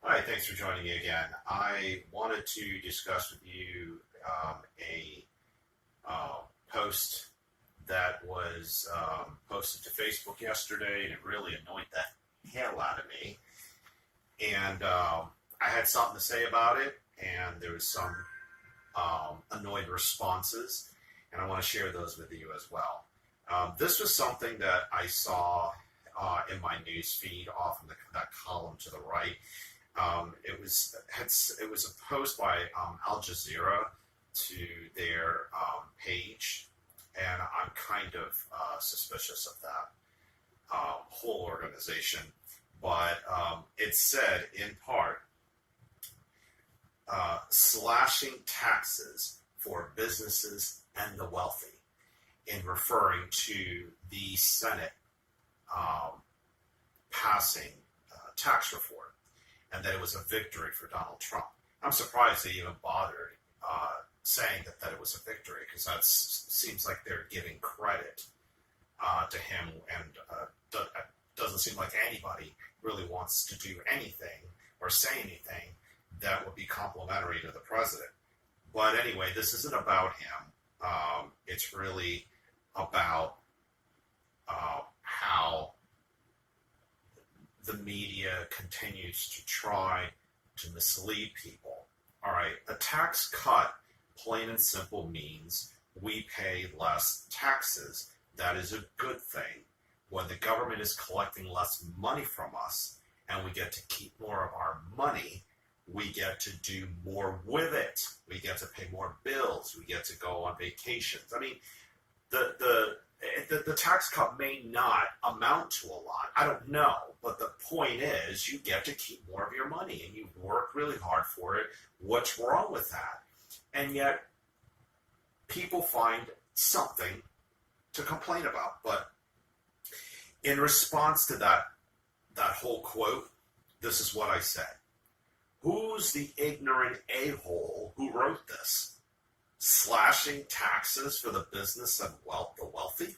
Hi, thanks for joining me again. I wanted to discuss with you a post that was posted to Facebook yesterday, and it really annoyed the hell out of me. And I had something to say about it, and there was some annoyed responses, and I want to share those with you as well. This was something that I saw in my news feed off in that column to the right. It was a post by Al Jazeera to their page, and I'm kind of suspicious of that whole organization. But it said, in part, slashing taxes for businesses and the wealthy, in referring to the Senate passing tax reform, and that it was a victory for Donald Trump. I'm surprised they even bothered saying that it was a victory, because that seems like they're giving credit to him, and doesn't seem like anybody really wants to do anything or say anything that would be complimentary to the president. But anyway, this isn't about him. It's really about how the media continues to try to mislead people. All right, a tax cut, plain and simple, means we pay less taxes. That is a good thing. When the government is collecting less money from us and we get to keep more of our money, we get to do more with it. We get to pay more bills. We get to go on vacations. I mean, the tax cut may not amount to a lot. I don't know. But the point is, you get to keep more of your money, and you work really hard for it. What's wrong with that? And yet, people find something to complain about. But in response to that whole quote, this is what I said. Who's the ignorant a-hole who wrote this? Slashing taxes for the business and the wealthy?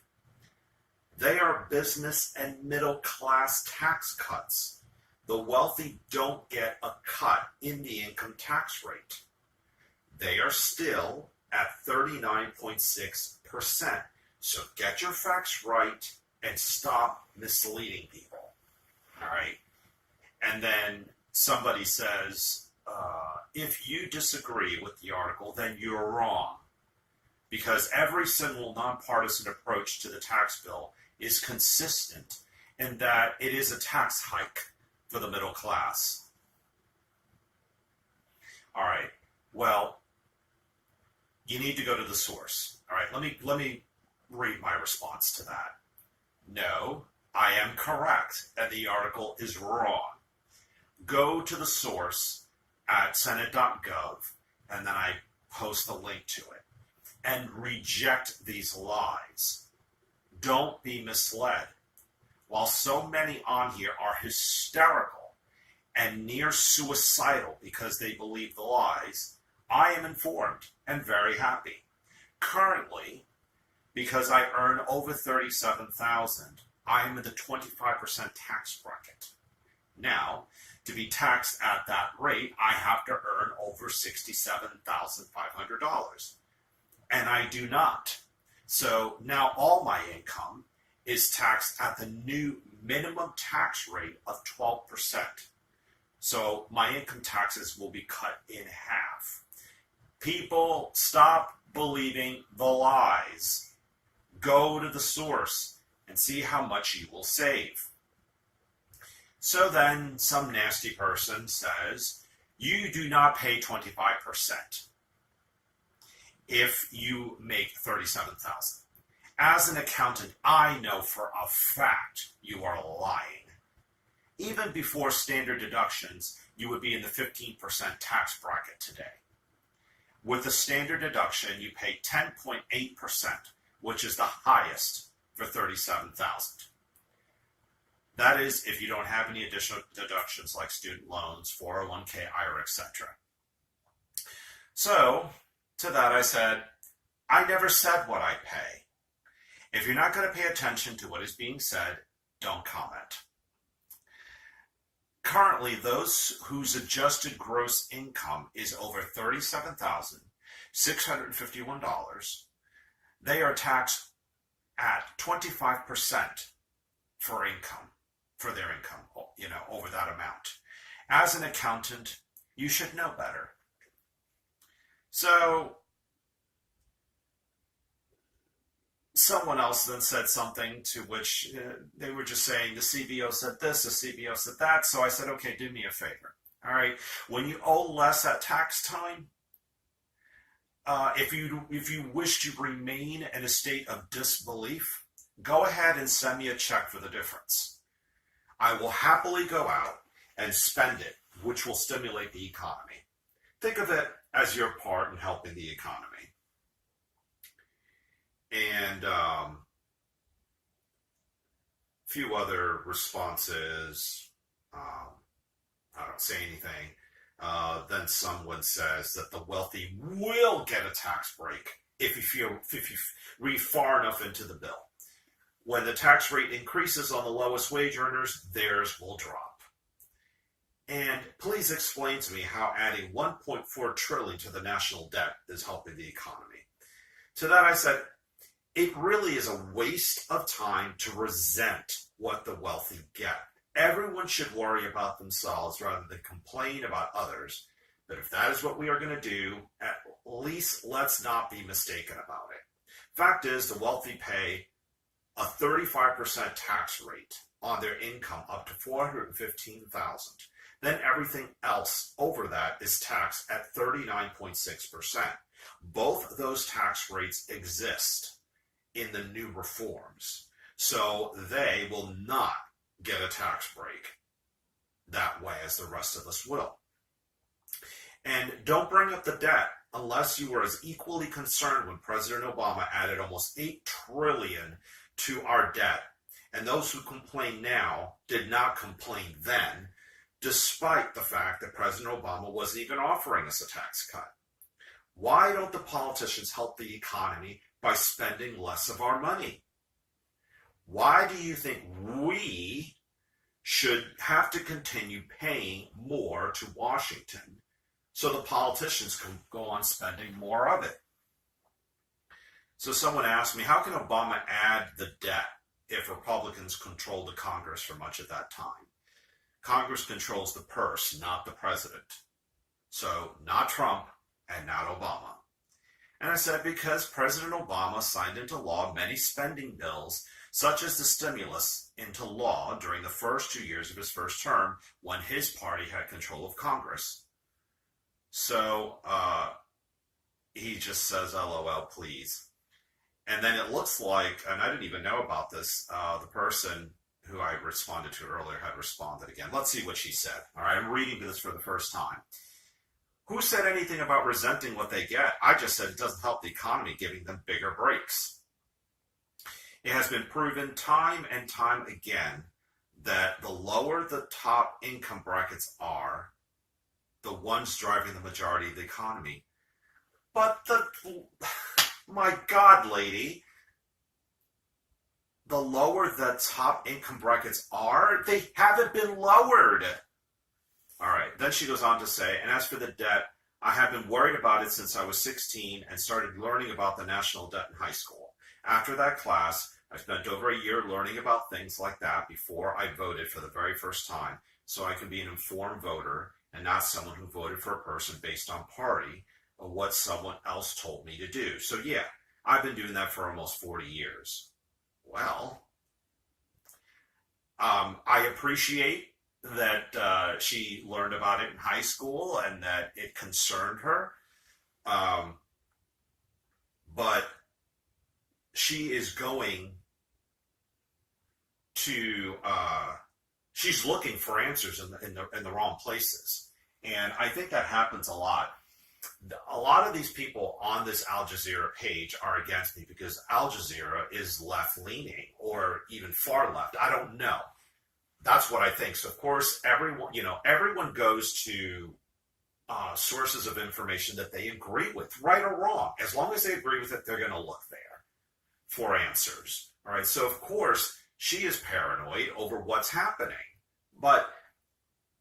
They are business and middle class tax cuts. The wealthy don't get a cut in the income tax rate. They are still at 39.6%. So get your facts right and stop misleading people. All right? And then somebody says, if you disagree with the article, then you're wrong. Because every single nonpartisan approach to the tax bill is consistent in that it is a tax hike for the middle class. All right. Well, you need to go to the source. All right. Let me read my response to that. No, I am correct, and the article is wrong. Go to the source at senate.gov, and then I post the link to it, and reject these lies. Don't be misled. While so many on here are hysterical and near suicidal because they believe the lies, I am informed and very happy. Currently, because I earn over $37,000, I am in the 25% tax bracket. Now, to be taxed at that rate, I have to earn over $67,500. And I do not. So now all my income is taxed at the new minimum tax rate of 12%. So my income taxes will be cut in half. People, stop believing the lies. Go to the source and see how much you will save. So then some nasty person says, you do not pay 25% if you make $37,000. As an accountant, I know for a fact you are lying. Even before standard deductions, you would be in the 15% tax bracket today. With the standard deduction, you pay 10.8%, which is the highest for $37,000. That is if you don't have any additional deductions like student loans, 401k, IRA, etc. So, to that I said, I never said what I pay. If you're not going to pay attention to what is being said, don't comment. Currently, those whose adjusted gross income is over $37,651, they are taxed at 25% for income, for their income, over that amount. As an accountant, you should know better. So someone else then said something to which they were just saying the CBO said this, the CBO said that. So I said, okay, do me a favor. All right, when you owe less at tax time, if you wish to remain in a state of disbelief, go ahead and send me a check for the difference. I will happily go out and spend it, which will stimulate the economy. Think of it as your part in helping the economy. And a few other responses. I don't say anything. Then someone says that the wealthy will get a tax break if you read far enough into the bill. When the tax rate increases on the lowest wage earners, theirs will drop. And please explain to me how adding $1.4 trillion to the national debt is helping the economy. To that I said, it really is a waste of time to resent what the wealthy get. Everyone should worry about themselves rather than complain about others. But if that is what we are going to do, at least let's not be mistaken about it. Fact is, the wealthy pay a 35% tax rate on their income up to $415,000. Then everything else over that is taxed at 39.6%. Both those tax rates exist in the new reforms. So they will not get a tax break that way as the rest of us will. And don't bring up the debt unless you were as equally concerned when President Obama added almost $8 trillion to our debt. And those who complain now did not complain then, despite the fact that President Obama wasn't even offering us a tax cut. Why don't the politicians help the economy by spending less of our money? Why do you think we should have to continue paying more to Washington so the politicians can go on spending more of it? So someone asked me, how can Obama add the debt if Republicans controlled the Congress for much of that time? Congress controls the purse, not the president. So not Trump and not Obama. And I said, because President Obama signed into law many spending bills, such as the stimulus, into law during the first 2 years of his first term when his party had control of Congress. So he just says, LOL, please. And then it looks like, and I didn't even know about this, the person who I responded to earlier had responded again. Let's see what she said. All right, I'm reading this for the first time. Who said anything about resenting what they get? I just said it doesn't help the economy, giving them bigger breaks. It has been proven time and time again that the lower the top income brackets are, the ones driving the majority of the economy. But my God, lady, the lower the top income brackets are, they haven't been lowered. All right, then she goes on to say, and as for the debt, I have been worried about it since I was 16 and started learning about the national debt in high school. After that class, I spent over a year learning about things like that before I voted for the very first time, so I can be an informed voter and not someone who voted for a person based on party or what someone else told me to do. So yeah, I've been doing that for almost 40 years. Well, I appreciate that she learned about it in high school and that it concerned her. But she is going to, she's looking for answers in the wrong places. And I think that happens a lot. A lot of these people on this Al Jazeera page are against me because Al Jazeera is left-leaning or even far left. I don't know. That's what I think. So, of course, everyone goes to sources of information that they agree with, right or wrong. As long as they agree with it, they're going to look there for answers. All right. So, of course, she is paranoid over what's happening. But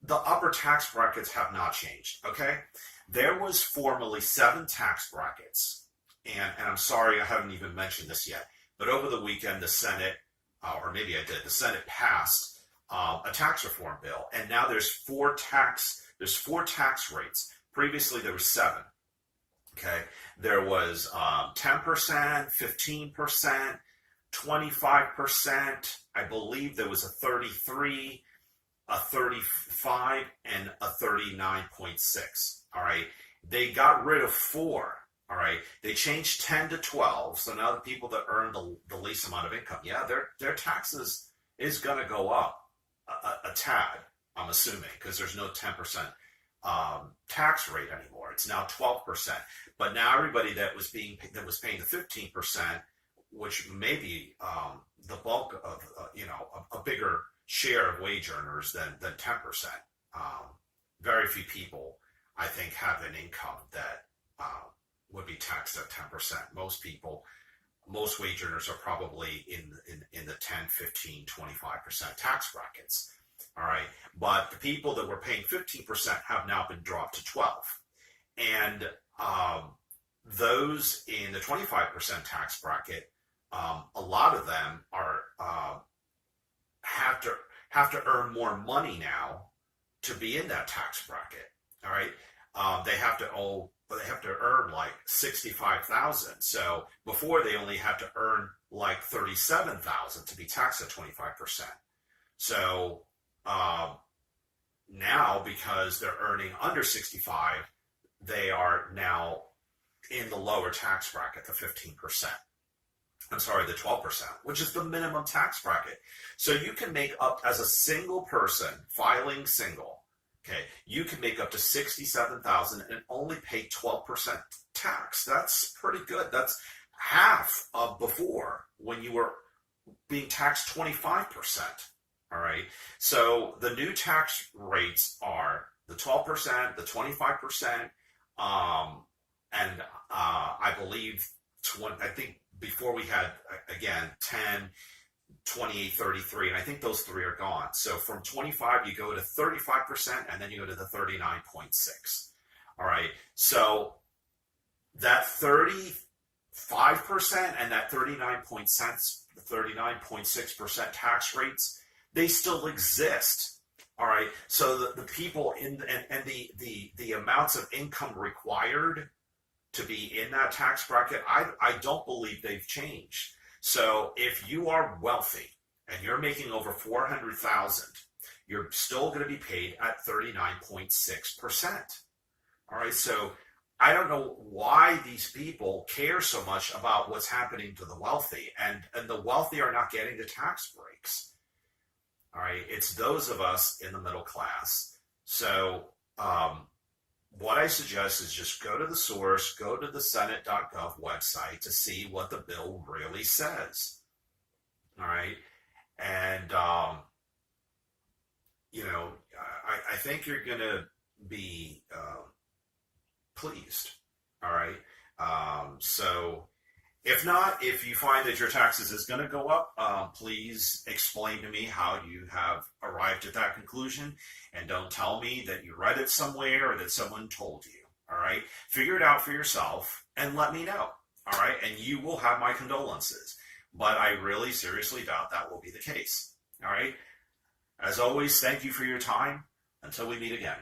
the upper tax brackets have not changed, okay? There was formerly 7 tax brackets, and I'm sorry I haven't even mentioned this yet, but over the weekend the Senate, or maybe I did, the Senate passed a tax reform bill, and now there's four tax rates. Previously there was 7, okay? There was 10%, 15%, 25%, I believe there was a 33, a 35, and a 39.6. All right. They got rid of 4. All right. They changed 10 to 12. So now the people that earn the least amount of income, yeah, their taxes is going to go up a tad, I'm assuming, because there's no 10% tax rate anymore. It's now 12%. But now everybody that was paying the 15%, which may be the bulk of a bigger share of wage earners than 10%. Very few people, I think, have an income that would be taxed at 10%. Most wage earners are probably in the 10, 15, 25% tax brackets. All right, but the people that were paying 15% have now been dropped to 12, and those in the 25% tax bracket, a lot of them are have to earn more money now to be in that tax bracket. All right, they have to earn like $65,000. So before they only had to earn like $37,000 to be taxed at 25%. So now, because they're earning under 65, they are now in the lower tax bracket, the 15%. I'm sorry, the 12%, which is the minimum tax bracket. So you can make up, as a single person filing single, okay, you can make up to $67,000 and only pay 12% tax. That's pretty good. That's half of before, when you were being taxed 25%. All right. So the new tax rates are the 12%, the 25%, and I believe I think before we had, again, 10, 28, 33, and I think those 3 are gone. So from 25, you go to 35%, and then you go to the 39.6. All right. So that 35% and that 39.6% tax rates, they still exist. All right. So the people and the amounts of income required to be in that tax bracket, I don't believe they've changed. So if you are wealthy and you're making over $400,000, you're still going to be paid at 39.6%. All right. So I don't know why these people care so much about what's happening to the wealthy, and the wealthy are not getting the tax breaks. All right. It's those of us in the middle class. So, what I suggest is just go to the source, go to the Senate.gov website to see what the bill really says. All right. And, I think you're going to be pleased. All right. So if not, if you find that your taxes is going to go up, please explain to me how you have arrived at that conclusion, and don't tell me that you read it somewhere or that someone told you. All right. Figure it out for yourself and let me know. All right. And you will have my condolences, but I really seriously doubt that will be the case. All right. As always, thank you for your time. Until we meet again.